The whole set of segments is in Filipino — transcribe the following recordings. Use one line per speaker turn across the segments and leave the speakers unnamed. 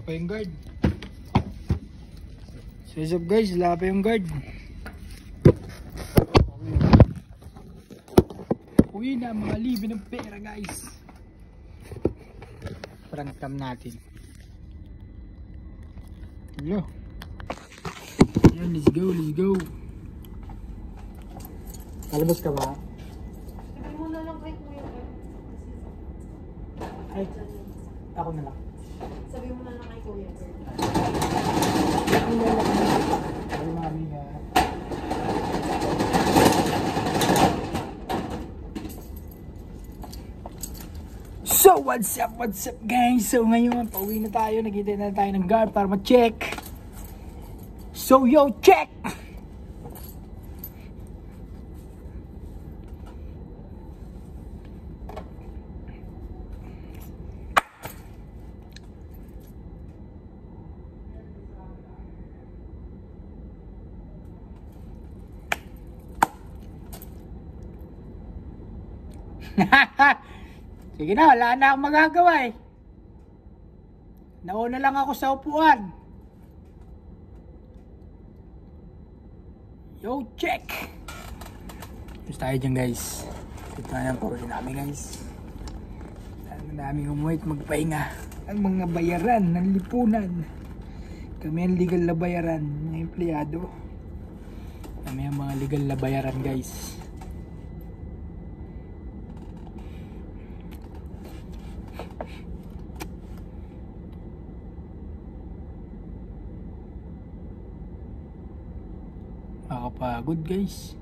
Pa yung guard. So what's up guys, wala pa yung guard. Uwi na mga libi ng pera guys. Prank cam natin. Hello. Yan, let's go, let's go. Kalabas ka ba?
Sabi mo na lang kay Kuya.
Ay, ako na lang.
Sabi mo na lang kay Kuya.
Ay, mami nga. So, what's up guys? So, ngayon, pauwi na tayo. Nakita na tayo ng guard para ma-check. So, yo, check! Sige na, wala na akong magagawa eh. Nauna lang ako sa upuan. Yo, check! Gusto tayo dyan guys. Ito na yung pauwi namin guys. Ang daming umuwit magpahinga. Ang mga bayaran ng lipunan. Kami ang legal na bayaran ng empleyado. Kami ang mga legal na bayaran guys. Nakakapagod guys.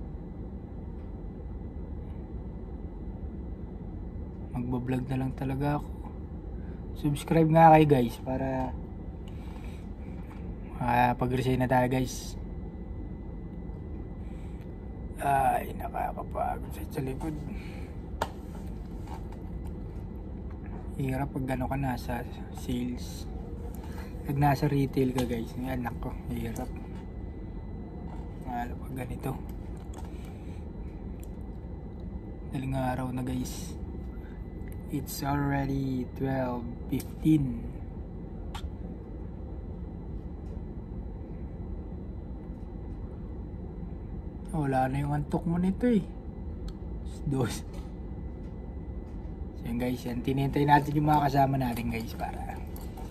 Magbablog na lang talaga ako. Subscribe nga kayo guys para pag-resign na tayo guys. Ay, nakakapagod sa likod. Hirap pag gano'n ka nasa sales. Pag nasa retail ka guys, anak ko, hirap. Lalo pag ganito. Daling araw na guys. It's already 12:15. Wala na yung antok mo nito eh. Dos. So yun guys, yan. Tinintay natin yung mga kasama natin guys para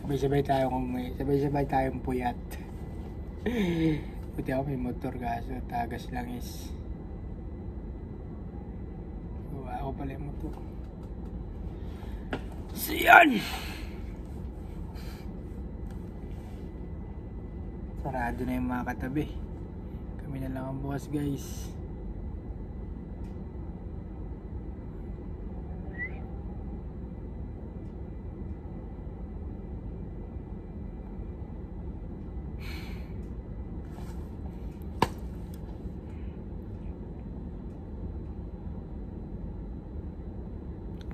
sabay-sabay tayong puyat. Buti ako may motor kaso tagas lang is ako pala yung motor. So yan, sarado na yung mga katabi. Kami na lang ang bukas guys.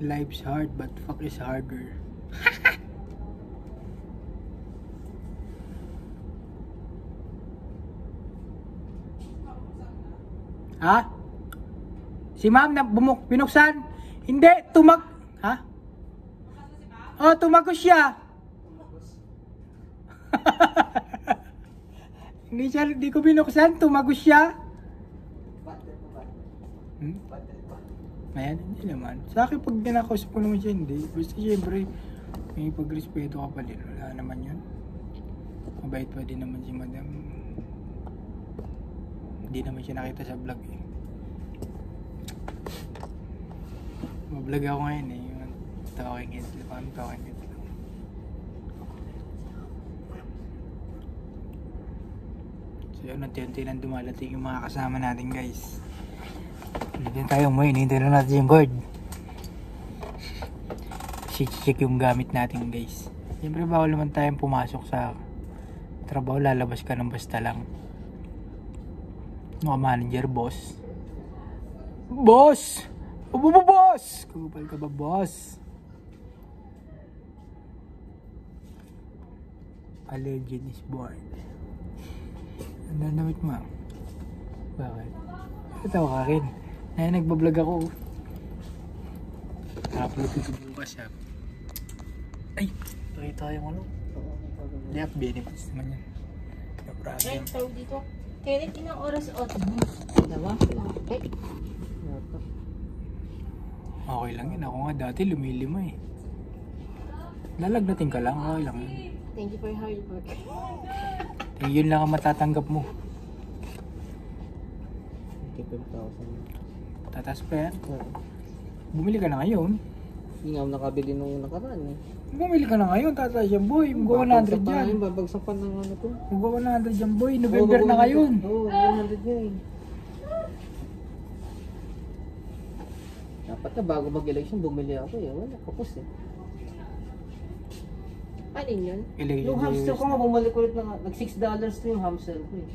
Life's hard but fuck is harder. Ha? Si ma'am na binuksan? Hindi, ha? Oh, tumagos siya. Hindi ko binuksan, tumagos siya. Ayan, hindi naman. Sa akin pag dinakausap ko naman siya, hindi. Basta syempre, may pagrespeto ka pa din. Wala naman yun. Mabait pa din naman si madam. Hindi naman siya nakita sa vlog eh. Mablog ako ngayon eh. Yung talking head lang. So yun, unti-unti lang dumalating yung mga kasama natin guys. Hindi tayo umuwi, hinihintay lang natin yung guard. Check yung gamit natin guys. Siyempre bawal naman tayong pumasok sa trabaho, lalabas ka ng basta lang. Mga manager, boss. Boss! Boss! Kagupal ka ba, boss? A legend is born. Ano namit mo? Bakit? Ito ka rin. Ay, nagbablog ako. Upload ko bukas ha. Ay, pakita yung ano. Death benefits naman yan. No problem.
Right, tawag dito. Kailan ilang oras o? Dalawa? Okay.
Okay lang yun. Ako nga dati lumilima eh. Lalagnatin ka lang. Okay lang yun.
Thank you for your hard work.
Eh, yun lang ang matatanggap mo.
55,000.
Tatas pa yan. Bumili ka na ngayon.
Hindi nga ako nakabili nung nakaraan eh.
Bumili ka na ngayon. Tatas yan boy. Mga 100 yan.
Babagsapan ng ano to.
Mga 100 yan boy. November na ngayon.
Oo, 100 yan. Dapat na bago mag-election bumili ako eh. Wala, kapos eh.
Alin yun?
Yung hamster ko nga, bumalik ulit na nag $6 to yung hamster ko eh.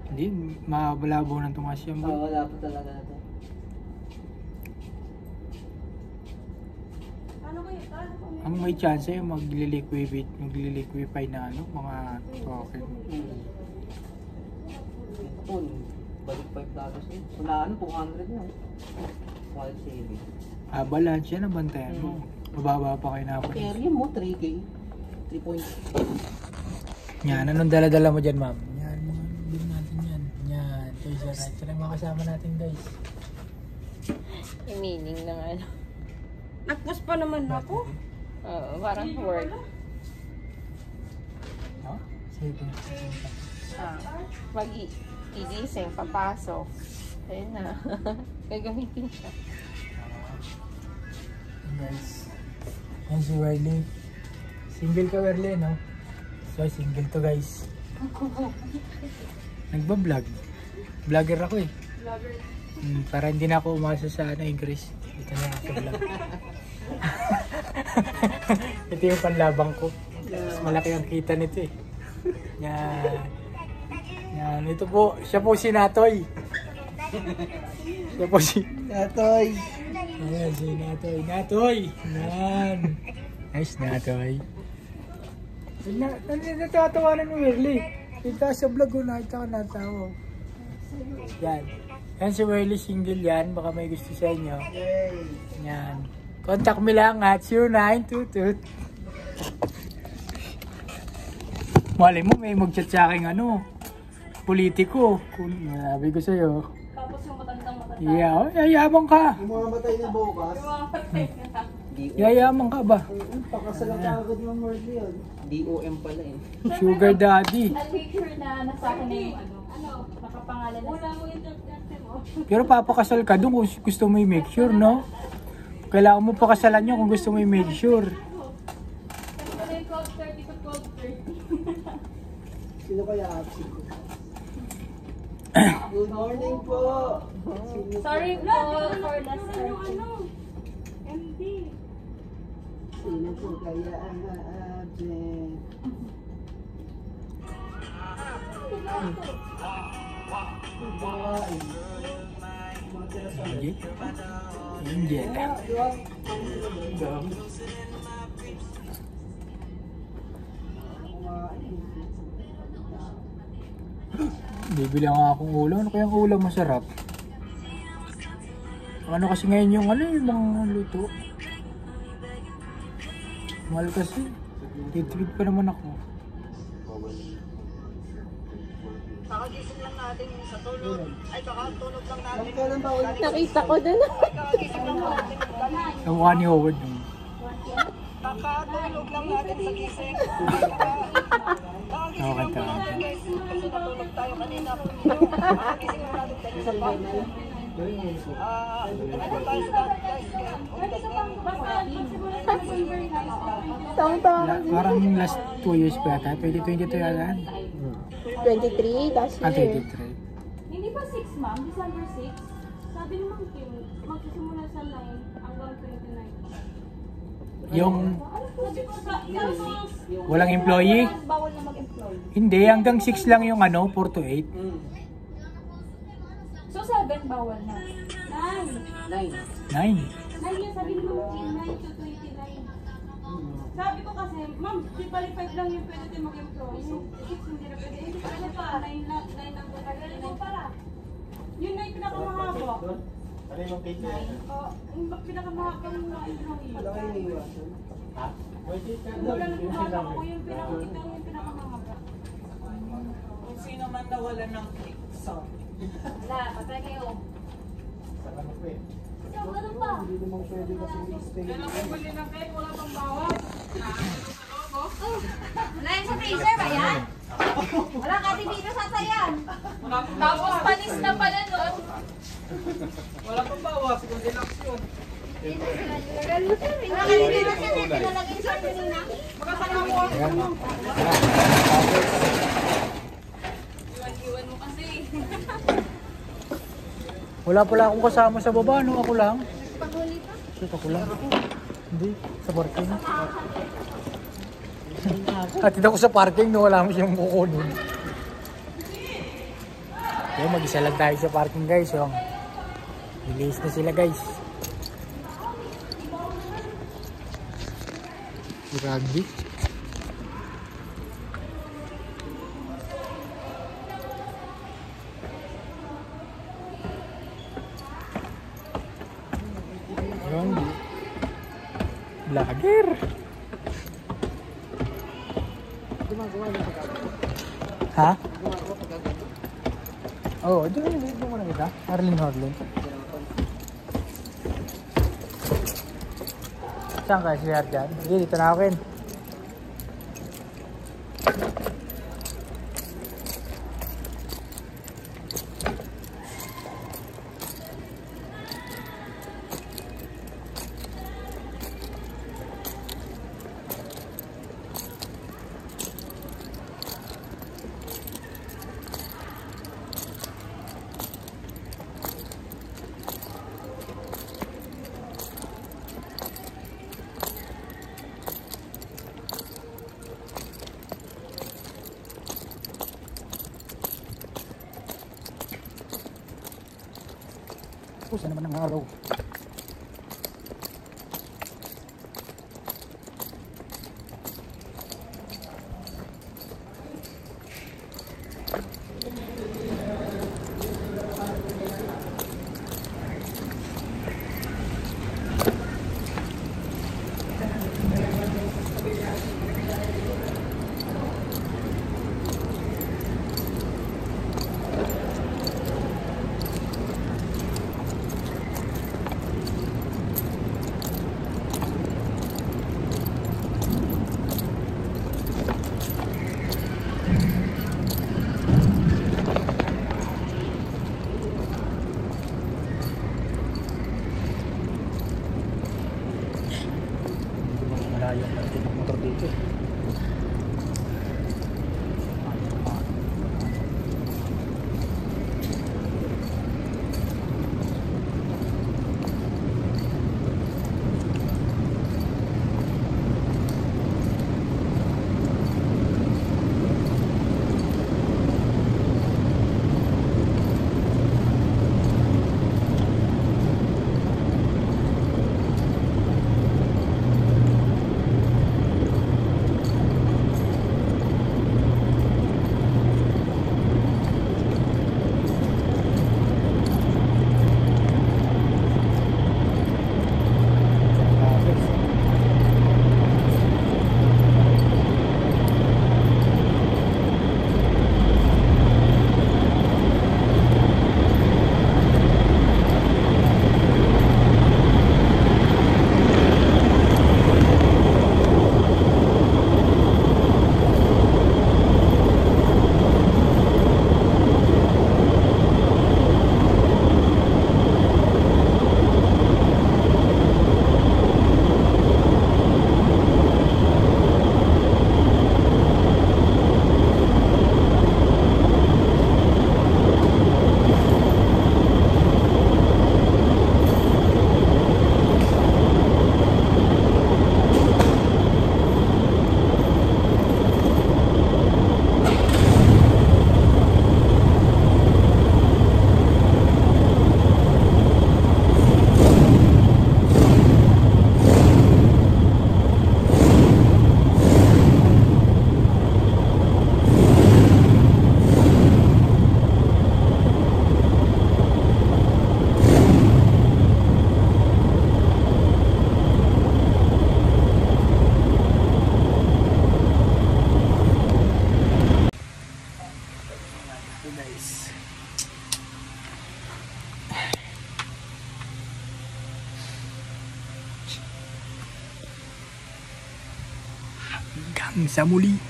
Hindi, mabalabo ng tumas yan boy.
Wala pa talaga na to.
Ang may chance yung magliliquify na ano, mga token.
Ito, balik $5 eh. Wala ano, 200 na. Wild saving.
Balance yan ang bantayan mo. Mababa pa kayo na ako.
Carry mo, 3K. 3.5.
Yan, anong dala-dala mo dyan ma'am? Yan, mga bilhin natin yan. Yan, guys, yan. Ito lang mga kasama natin guys.
Yung meaning ng ano.
Nag-post pa naman ako.
Oo, parang word.
No? Sige.
Pag-igising, papasok. Ayun na. Gagamitin siya.
Guys. Yan si Wiley. Single ka Wiley, no? So, single to guys. Nagbablog. Vlogger ako eh.
Vlogger.
Para hindi na ako umasa sa increase. Ito na ako sa vlog. Ito yung panlabang ko. Mas malaki ang kita nito eh. Yan. Yan. Ito po. Siya po si Natoy. Siya po si
Natoy!
Ayan, si Natoy. Natoy! Yan. Nice, Natoy. Natatawanan mo, Werly. Kita sa vlog ko, nakita ko natawa. Yan. Yan si Werly, single yan. Baka may gusto sa inyo. Yan. Contact me lang at 0922. Malay mo, may mag-chat sa akin ano. Politiko. Sabi ko sa'yo.
Tapos yung matandang-matanda.
Yeah, yayabang ka.
Yung mga matay na bukas.
Yayabang ka ba?
Pakasalang kagad ng word yun. DOM pala eh.
Sugar daddy.
I'll make sure na nasa akin na yung nakapangalan na. Wala mo yung mo.
Pero papakasal ka doon kung gusto mo i-make sure, no? Kailangan mo pakasalan nyo kung gusto mo i-make sure.
Kasi 12:30 to 12:30.
Sino kaya absent? Good morning po!
Sorry po for the MD.
Sino po kaya ang absent?
Angel. Bibili nga akong ulam. Ano kayang ulam masarap? Ano kasi ngayon yung ano yung mga luto? Mahal kasi. Titreat pa naman ako.
Kakagising lang natin sa tulog. Ay, kakatulog lang natin.
Kailan ba ulit?
Nakita ko dun.
Kakagising lang natin.
Ang mukha ni Howard yun.
Kakatulog lang natin sa gising. Kakagising lang
Okay,
natin guys. Kasi natulog tayo kanina. Kakagising lang natin sa isa pa. Ano tayo sa dati guys?
Parang last 2 years pa yata. 2022 yata.
23, last
Ah,
year.
23.
Hindi ba 6 ma'am? December 6? Sabi ni Ma'am Kim, magsisimula sa 9 hanggang 29.
Yung
Sabi ko sa
walang employee?
bawal na mag-employ.
Hindi, hanggang 6 lang yung ano, 4 to 8.
So 7 bawal na.
9.
9.
9.
9 yan sabi ni Ma'am Kim, 9 to 29. Sabi ko kasi, ma'am, di bali 5 lang yung pwede din mag-employ. So 6 hindi na pwede. Hindi pwede pa, 9 lang to 29 para. Yun na yung pinakamahaba.
Ano yung cake na yan?
Yung pinakamahaba yung
Wala kayo iiwasan.
wala na pinaka ko yung pinakakita
nawalan ng click. So,
Wala, patay kayo.
saka na po eh.
So, ganun pa.
Hindi naman pwede kasi stay.
Wala yan sa freezer ba yan? Wala ka dito sa sayan.
Tapos panis na pala nun.
Wala pang bawas, kung deluxe yun.
Wala ka dito sa sayan. Pinalagay sa kanina.
Ayan.
Iwan mo kasi.
Wala pala akong kasama sa baba, no? Ako lang.
Paghuli pa.
Shit, ako lang. Hindi, sa parking. Hatid ako sa parking, no? Wala mo siyang kukunin. Kaya mag-isa lang tayo sa parking, guys. Yung release na sila, guys. Rugby. Yung vlogger. Ha? Oo, ito na yung muna kita. Arlene Horlin. Saan ka? Si Arjan? Sige, dito na ako yun. Saan naman ang araw? Hanggang sa muli.